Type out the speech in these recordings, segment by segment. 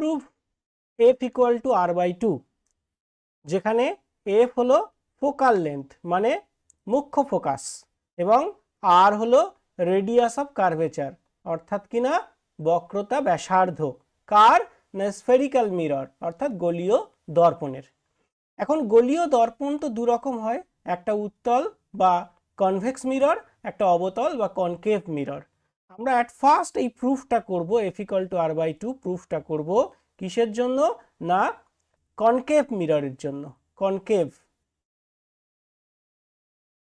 Prove f equal to r/2, যেখানে f হলো focal length মানে মুখ্য ফোকাস এবং r হলো রেডিয়াস অফ কার্ভেচার অর্থাৎ কিনা বক্রতা ব্যাসার্ধ, কার না স্ফেরিক্যাল মিরর অর্থাৎ গোলীয় দর্পণের। এখন গোলীয় দর্পণ তো দু রকম হয়, একটা উত্তল বা কনভেক্স মিরর, একটা অবতল বা কনকেভ মিরর। আমরা অ্যাট ফার্স্ট এই প্রুফটা করব f ইকুয়াল টু r/2 প্রুফটা করব কিসের জন্য না কনকেভ মিররের জন্য।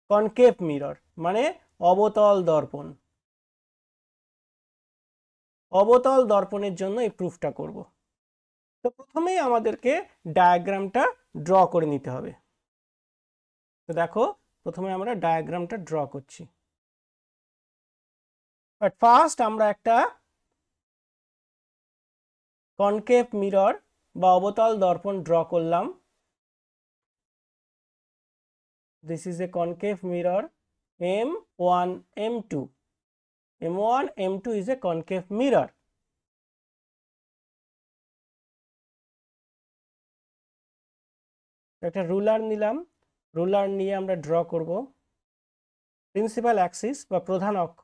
কনকেভ মিরর মানে অবতল দর্পণ, অবতল দর্পণের জন্য এই প্রুফটা করব। তো প্রথমেই আমাদেরকে ডায়াগ্রামটা ড্র করে নিতে হবে। তো দেখো প্রথমে আমরা ডায়াগ্রামটা ড্র করছি। বাট ফার্স্ট আমরা একটা কনকেভ মিরর বা অবতল দর্পণ ড্র করলাম। This is a concave mirror M1 M2, M1 M2 is a concave mirror. একটা রুলার নিলাম, রুলার নিয়ে আমরা ড্র করব প্রিন্সিপাল অ্যাক্সিস বা প্রধান অক্ষ।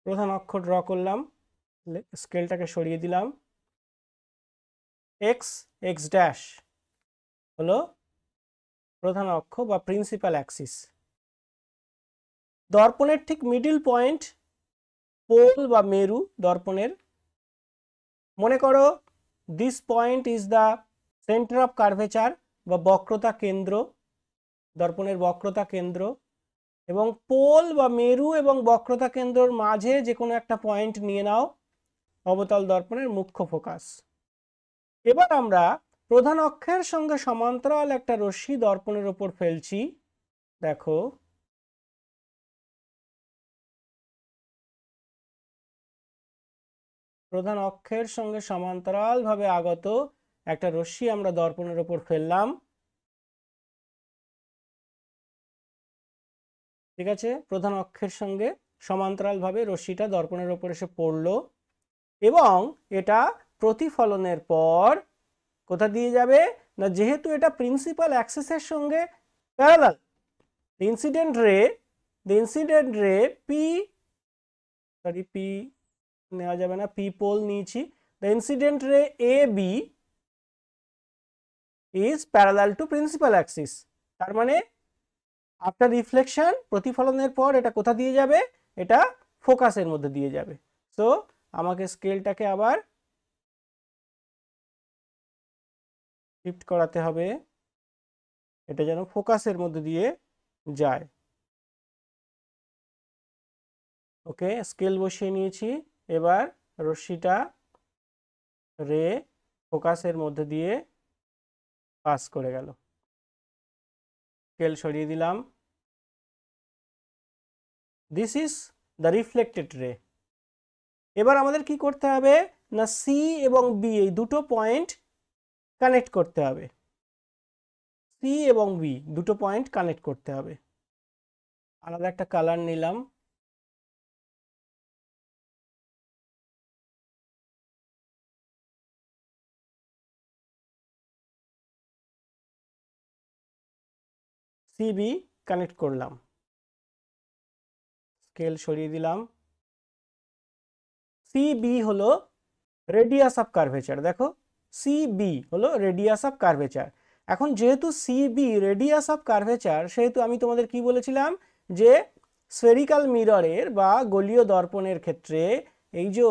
প্রধান অক্ষ ড্র করলাম, স্কেলটাকে সরিয়ে দিলাম। x ড্যাশ হলো প্রধান অক্ষ বা প্রিন্সিপাল অ্যাক্সিস। দর্পণের ঠিক মিডল পয়েন্ট পোল বা মেরু দর্পণের। মনে করো this point is the centre of curvature বা বক্রতা কেন্দ্র, দর্পণের বক্রতা কেন্দ্র, এবং পোল বা মেরু এবং বক্রতা কেন্দ্রর মাঝে যে কোনো একটা পয়েন্ট নিয়ে নাও অবতল দর্পণের মুখ্য ফোকাস। এবার আমরা প্রধান অক্ষের সঙ্গে সমান্তরাল একটা রশ্মি দর্পণের উপর ফেলছি। দেখো প্রধান অক্ষের সঙ্গে সমান্তরাল ভাবে আগত একটা রশ্মি আমরা দর্পণের উপর ফেললাম। ঠিক আছে, প্রধান অক্ষের সঙ্গে সমান্তরাল ভাবে রশ্মিটা দর্পণের উপর এসে পড়লো এবং এটা প্রতিফলনের পর কোথা দিয়ে যাবে না, যেহেতু এটা প্রিন্সিপাল অ্যাক্সিসের সঙ্গে parallel, the incident ray p নেওয়া যাবে না, p পোল নিয়েছি, the incident ray AB is parallel to principal axis। তার মানে আফটার রিফ্লেকশন প্রতিফলনের পর এটা কোথা দিয়ে যাবে, এটা ফোকাসের মধ্যে দিয়ে যাবে। সো আমাকে স্কেলটাকে আবার শিফট করাতে হবে, এটা যেন ফোকাসের মধ্যে দিয়ে যায়। ওকে, স্কেল বসিয়ে নিয়েছি। এবার রশ্মিটা রে ফোকাসের মধ্যে দিয়ে পাস করে গেল। স্কেল সরিয়ে দিলাম। দিস ইজ দ্য রিফ্লেক্টেড রে। এবার আমাদের কি করতে হবে না সি এবং বি এই দুটো পয়েন্ট কানেক্ট করতে হবে। সি এবং বি দুটো পয়েন্ট কানেক্ট করতে হবে। আলাদা একটা কালার নিলাম, সিবি কানেক্ট করলাম। স্কেল সরিয়ে দিলাম। সিবি হলো রেডিয়াস অফ কার্ভেচার। দেখো সিবি হলো রেডিয়াস অফ কার্ভেচার। এখন যেহেতু সিবি রেডিয়াস অফ কার্ভেচার, সেহেতু আমি তোমাদের কি বলেছিলাম যে স্ফেরিক্যাল মিররের বা গোলীয় দর্পণের ক্ষেত্রে এই যে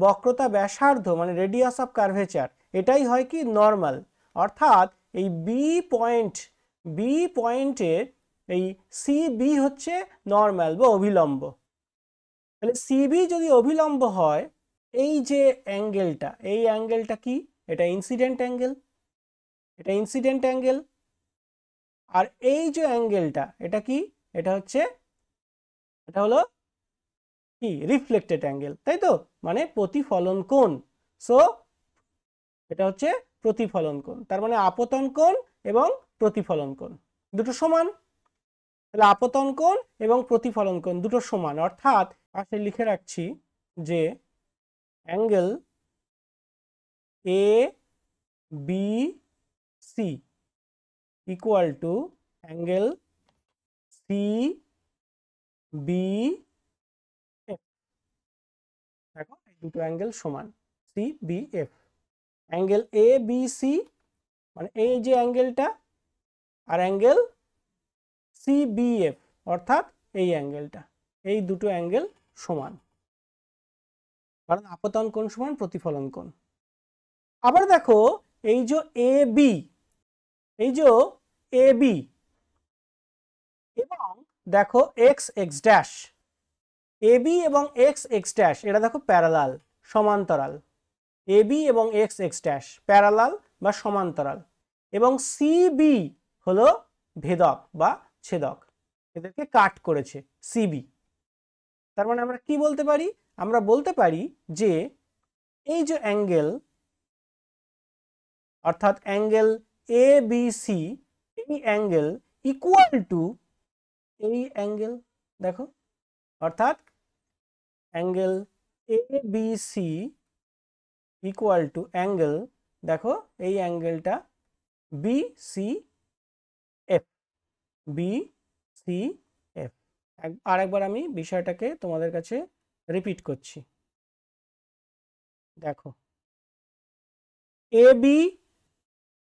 বক্রতা ব্যাসার্ধ মানে রেডিয়াস অফ কার্ভেচার, এটাই হয় কি নর্মাল। অর্থাৎ এই বি পয়েন্টের এই সিবি হচ্ছে নর্মাল বা অভিলম্ব। তাহলে সিবি যদি অভিলম্ব হয়, এই যে অ্যাঙ্গেলটা, এই অ্যাঙ্গেলটা কি, এটা ইনসিডেন্ট অ্যাঙ্গেল, এটা ইনসিডেন্ট অ্যাঙ্গেল। আর এই যে অ্যাঙ্গেলটা এটা কি, এটা হলো কি রিফ্লেক্টেড অ্যাঙ্গেল, তাই তো, মানে প্রতিফলন কোণ। সো এটা হচ্ছে প্রতিফলন কোণ, তার মানে আপতন কোণ এবং প্রতিফলন কোণ দুটো সমান। তাহলে আপতন কোণ এবং প্রতিফলন কোণ দুটো সমান, অর্থাৎ পাশে লিখে রাখছি যে angle A B C equal to angle C B F. দেখো এই দুটো অ্যাঙ্গেল সমান, C B F. Angle A B C মানে এই যে অ্যাঙ্গেলটা, আর অ্যাঙ্গেল সি বি এফ অর্থাৎ এই অ্যাঙ্গেলটা, এই দুটো অ্যাঙ্গেল সমান, কারণ আপতন কোণ সমান প্রতিফলন কোণ। আবার দেখো এই যে এ বি, এই যে এ বি এবং দেখো x x dash, A B এবং এক্স এক্স ড্যাশ এটা দেখো প্যারালাল, সমান্তরাল। এ বি এবং এক্স এক্স ড্যাশ প্যারালাল বা সমান্তরাল, এবং সি বি হলো ভেদক বা ছেদক, এদেরকে কাট করেছে সিবি। তার মানে আমরা কি বলতে পারি? আমরা বলতে পারি যে এই যে অ্যাঙ্গেল, অর্থাৎ অ্যাঙ্গেল এ বি সি, এই অ্যাঙ্গেল ইকুয়াল টু এই অ্যাঙ্গেল, দেখো অর্থাৎ angle A B C equal to angle, দেখো এই অ্যাঙ্গেলটা B C F, B C F. আরেকবার আমি বিষয়টাকে তোমাদের কাছে রিপিট করছি। দেখো এ বি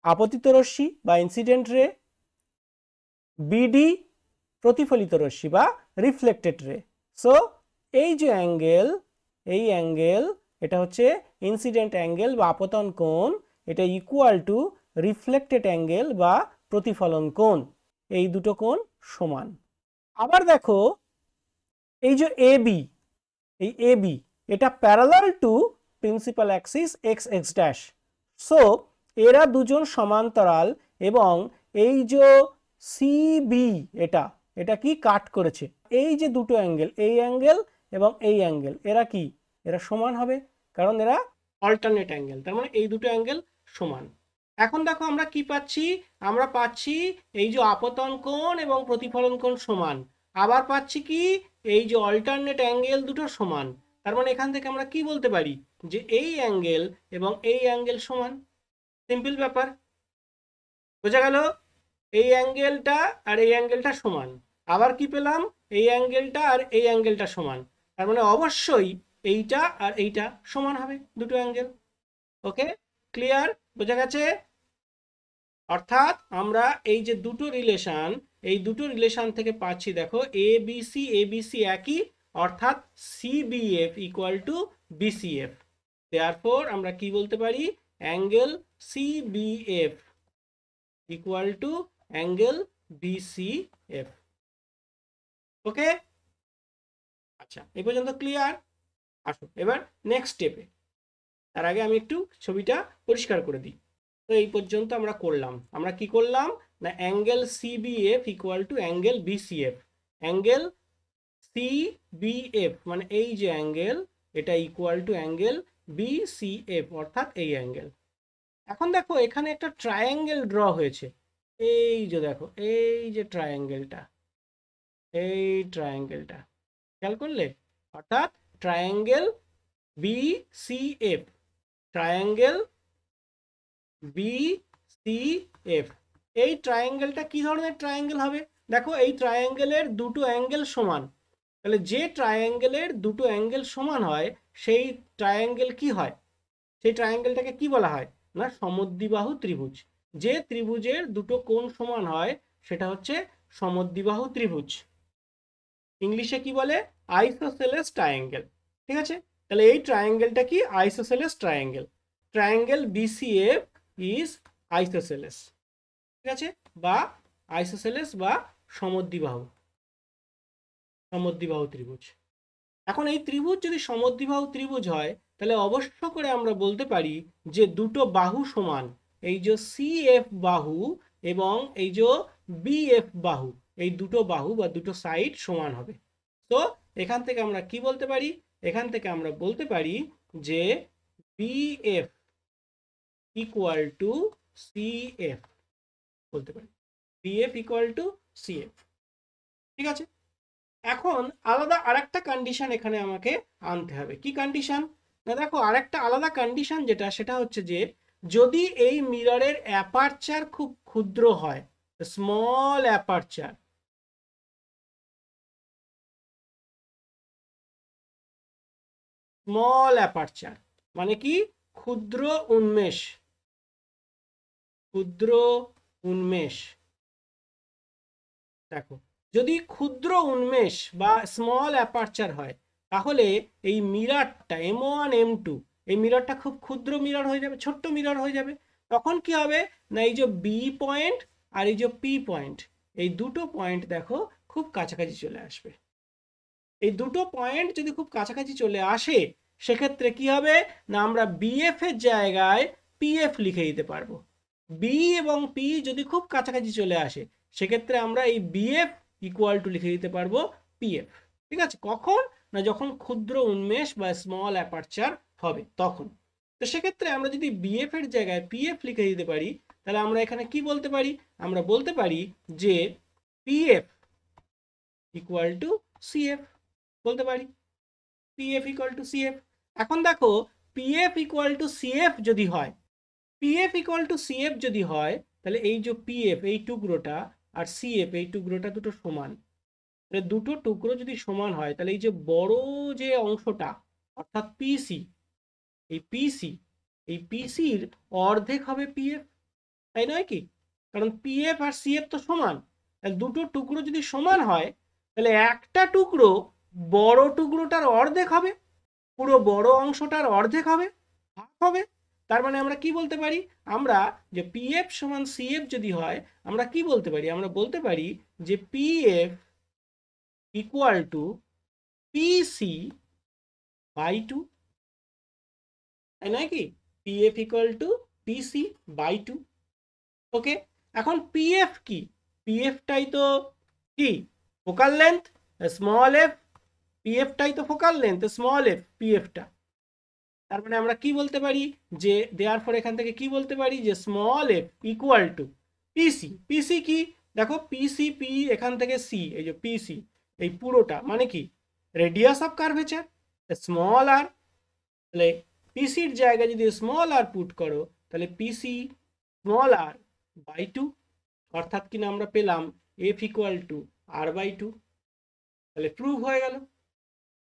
আপতিত রশ্মি বা ইনসিডেন্ট রে, বিডি প্রতিফলিত রশ্মি বা রিফ্লেক্টেড রে। সো এই যে অ্যাঙ্গেল, এই অ্যাঙ্গেল এটা হচ্ছে ইনসিডেন্ট অ্যাঙ্গেল বা আপতন কোণ, এটা ইকুয়াল টু রিফ্লেক্টেড অ্যাঙ্গেল বা প্রতিফলন কোণ, এই দুটো কোণ সমান। আবার দেখো এই যে এ বি, এই এ বি এটা parallel to principal Axis x x dash. So এরা দুজন সমান্তরাল, এবং এই যে সিবি এটা, এটা কি কাট করেছে। এই যে দুটো অ্যাঙ্গেল, এই অ্যাঙ্গেল এবং এই অ্যাঙ্গেল, এরা কি, এরা সমান হবে, কারণ এরা অল্টারনেট অ্যাঙ্গেল, তার মানে এই দুটো অ্যাঙ্গেল সমান। এখন দেখো আমরা কি পাচ্ছি? আমরা পাচ্ছি এই যে আপতন কোণ এবং প্রতিফলন কোণ সমান, আবার পাচ্ছি কি এই যে অল্টারনেট অ্যাঙ্গেল দুটো সমান। তার মানে এখান থেকে আমরা কি বলতে পারি? যে এই অ্যাঙ্গেল এবং এই অ্যাঙ্গেল সমান। সিম্পল ব্যাপার, বোঝা গেল? এই অ্যাঙ্গেলটা আর এই অ্যাঙ্গেলটা সমান, আবার কি পেলাম? এই অ্যাঙ্গেলটা আর এই অ্যাঙ্গেলটা সমান, তার মানে অবশ্যই এইটা আর এইটা সমান হবে, দুটো অ্যাঙ্গেল। ওকে, ক্লিয়ার? বোঝা গেছে? অর্থাৎ আমরা এই যে দুটো রিলেশন, এই দুটো রিলেশন থেকে পাচ্ছি, দেখো এ বি সি একই, অর্থাৎ CBF equal to BCF. Therefore আমরা কি বলতে পারি? Angle CBF equal to angle BCF. Okay, আচ্ছা এই পর্যন্ত ক্লিয়ার? আসো এবার নেক্সট স্টেপে। তার আগে আমি একটু ছবিটা পরিষ্কার করে দিই। তো এই পর্যন্ত আমরা করলাম, আমরা কি করলাম না, angle CBF equal to angle BCF. Angle CBF মানে এই যে অ্যাঙ্গেল, এটা ইকুয়াল টু অ্যাঙ্গেল বিসিএফ অর্থাৎ এই অ্যাঙ্গেল। এখন দেখো এখানে একটা ট্রায়াঙ্গেল ড্র হয়েছে, এই যে দেখো এই যে ট্রায়াঙ্গেলটা, এই ট্রায়াঙ্গেলটা খেয়াল করলে, অর্থাৎ ট্রায়াঙ্গেল বিসিএফ, ট্রায়াঙ্গেল বিসিএফ। এই ট্রায়াঙ্গেলটা কি ধরনের ট্রায়াঙ্গেল হবে? দেখো এই ট্রায়াঙ্গেলের দুটো অ্যাঙ্গেল সমান, তাহলে যে ট্রায়াঙ্গেলের দুটো অ্যাঙ্গেল সমান হয় সেই ট্রায়াঙ্গেল কি হয়? সেই ট্রায়াঙ্গেলটাকে কি বলা হয় না, সমদ্বিবাহু ত্রিভুজ। যে ত্রিভুজের দুটো কোণ সমান হয় সেটা হচ্ছে সমদ্বিবাহু ত্রিভুজ। ইংলিশে কি বলে? Isosceles triangle. ঠিক আছে, তাহলে এই ট্রায়াঙ্গেলটা কি? Isosceles triangle. Triangle BCF is isosceles. ঠিক আছে, বা আইসোসেলেস বা সমদ্বিবাহু, সমদ্বিবাহু ত্রিভুজ। এখন এই ত্রিভুজ যদি সমদ্বিবাহু ত্রিভুজ হয়, তাহলে অবশ্য করে আমরা বলতে পারি যে দুটো বাহু সমান, এই যে সিএফ বাহু এবং এই যে বিএফ বাহু, এই দুটো বাহু বা দুটো সাইড সমান হবে। তো এখান থেকে আমরা কি বলতে পারি? এখান থেকে আমরা বলতে পারি যে বিএফ ইকুয়াল টু সিএফ, বলতে পারি বিএফ ইকুয়াল টু সিএফ। ঠিক আছে। এখন আলাদা আরেকটা কন্ডিশন এখানে আমাকে আনতে হবে। কি কন্ডিশন? না দেখো, আরেকটা আলাদা কন্ডিশন যেটা, সেটা হচ্ছে যে যদি এই মিররের অ্যাপারচার খুব ক্ষুদ্র হয়, স্মল অ্যাপারচার, স্মল অ্যাপারচার মানে কি? ক্ষুদ্র উন্মেষ, ক্ষুদ্র উন্মেষ। দেখো, যদি ক্ষুদ্র উন্মেষ বা স্মল অ্যাপারচার হয়, তাহলে এই মিররটা M1 M2, এই মিররটা খুব ক্ষুদ্র মিরর হয়ে যাবে, ছোট্ট মিরর হয়ে যাবে। তখন কি হবে না, এই যে বি পয়েন্ট আর এই যে পি পয়েন্ট, এই দুটো পয়েন্ট দেখো খুব কাছাকাছি চলে আসবে। এই দুটো পয়েন্ট যদি খুব কাছাকাছি চলে আসে, সেক্ষেত্রে কি হবে না, আমরা বিএফ এর জায়গায় পিএফ লিখে দিতে পারবো। বি এবং পি যদি খুব কাছাকাছি চলে আসে, সেক্ষেত্রে আমরা এই বিএফ ইকুয়াল টু লিখে দিতে পারবো পিএফ। ঠিক আছে? কখন? না যখন ক্ষুদ্র উন্মেষ বা স্মল অ্যাপারচার হবে তখন। তো সেক্ষেত্রে আমরা যদি বিএফ এর জায়গায় পিএফ লিখে দিতে পারি, তাহলে আমরা এখানে কি বলতে পারি? আমরা বলতে পারি যে পিএফ ইকুয়াল টু সিএফ, বলতে পারি পিএফ ইকুয়াল টু সিএফ। এখন দেখো, পিএফ ইকুয়াল টু সিএফ যদি হয়, পিএফ ইকুয়াল টু সিএফ যদি হয়, তাহলে এই যে পিএফ এই টুকরোটা আর সিএফ এই টুকরোটা দুটো সমান। তাহলে দুটো টুকরো যদি সমান হয়, তাহলে এই যে বড় যে অংশটা অর্থাৎ পিসি, এই পিসি, এই পিসির অর্ধেক হবে পিএফ, তাই নয় কি? কারণ পিএফ আর সিএফ তো সমান। তাহলে দুটো টুকরো যদি সমান হয়, তাহলে একটা টুকরো বড় টুকরোটার অর্ধেক হবে, পুরো বড় অংশটার অর্ধেক হবে, হাফ হবে। তার মানে আমরা কি বলতে পারি? আমরা যে পিএফ সমান সিএফ যদি হয়, আমরা কি বলতে পারি? আমরা বলতে পারি যে PF equal to PC by two, তাই নয় কি? PF equal to PC by two. Okay, এখন পিএফ কি? পিএফটাই তো কি? Focal length, small F. পিএফটাই তো ফোকাল লেন্থ, স্মল এফ পিএফটা। তার মানে আমরা কি বলতে পারি? যে দেয়ারফর এখান থেকে কি বলতে পারি? যে স্মল এফ ইকুয়াল টু পিসি। পিসি কি? দেখো, পিসি, পি এখান থেকে সি, এই যে পিসি এই পুরোটা মানে কি? Radius of curvature, small R. তাহলে পিসির জায়গায় যদি স্মল আর পুট করো, তাহলে PC small R by two, অর্থাৎ কিনা আমরা পেলাম F equal to R by two. তাহলে প্রুভ হয়ে গেল।